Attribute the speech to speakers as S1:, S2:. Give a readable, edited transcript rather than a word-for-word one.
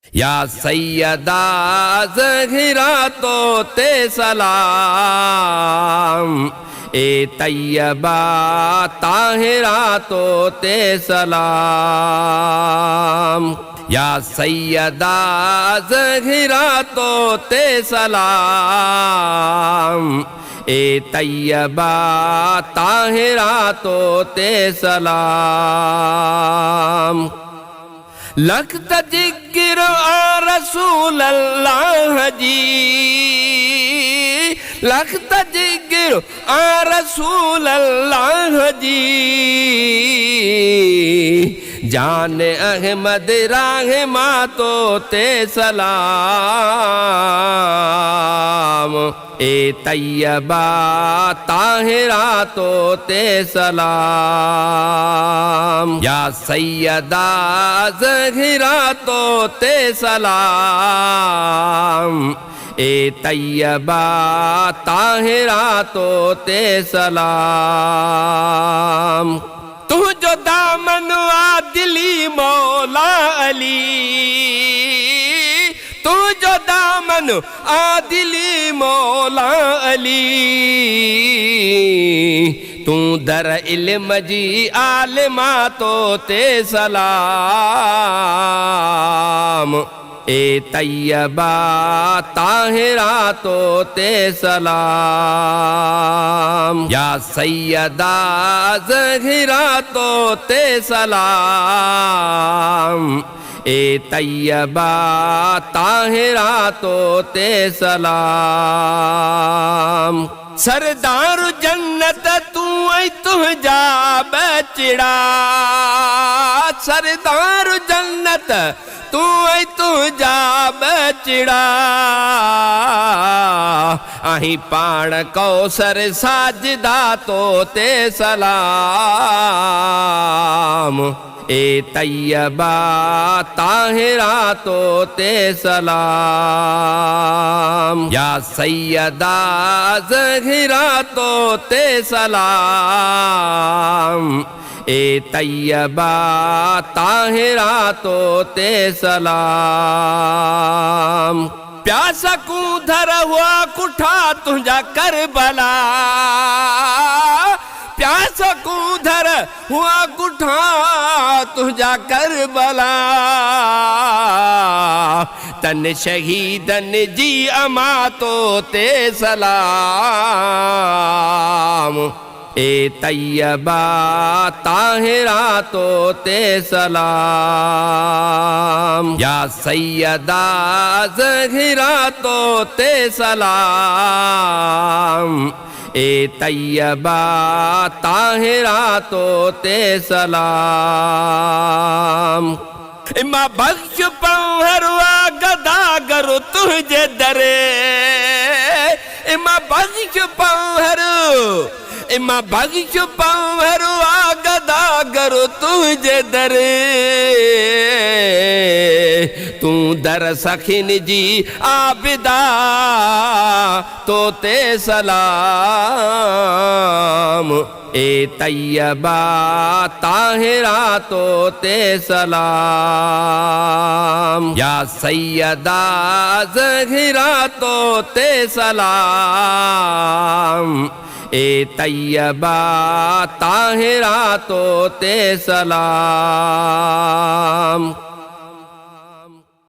S1: या सैयदा ज़हीरा तो ते सलाम, ए तैयबा ताहिरा तो ते सलाम। या सैयदा ज़हीरा तो ते सलाम, ए तैयबा ताहिरा तो ते सलाम। लख्त जिक्र आ रसूल अल्लाह जी, लख्त जिक्र आ रसूल अल्लाह जी। जान अहमद राहमा तो ते सलाम, ए तैयबा ताहिरा तो ते सलाम। या सैयदा ज़हीरा तो ते सलाम, ए तैयबा ताहिरा तो ते सलाम। तू जो दामन आदिली मौला अली, तू जो दामन आदिली मौला अली। तू दर इल्म जी आलिमा तो ते सलाम, ए तैयबा ताहिरा तो ते सलाम। या सैयदा ज़हीरा तो ते सलाम, ए तैयबा ताहिरा तो ते सलाम। सरदार जन्नत तू ऐ तुझा बचड़ा, सरदार जन्नत तू ऐ तुझा बचड़ा। अहीं पाण कौसर साजदा तो ते सलाम, ए तैयबा ताहिरा तो ते सलाम। या सैयदा ज़हीरा तो ते सलाम, ए तैयबा ताहिरा तो ते सलाम। प्यासा कूधर हुआ कुठा तुझा करबला, प्यासा कूधर हुआ कुठा तुझा करबला। तन शहीदन जी अमा तो ते सलाम, ए तैयबा ताहिरा तो ते सलाम। या सैयदा ज़हीरा तो ते सलाम, ए तैयबा ताहिरा तो ते सलाम। इमा बख्श पंहरवा गदागर तुझे दरे, इमा बख्श पंहर, इमा बख्श पंहरवा गदागर तुझे दरे। तू दर सखिन जी आबिदा तो ते सलाम, ए तैयबा ताहिरा तो ते सलाम। या सैयदा ज़हीरा तो ते सलाम, ए तैयबा ताहिरा तो ते सलाम।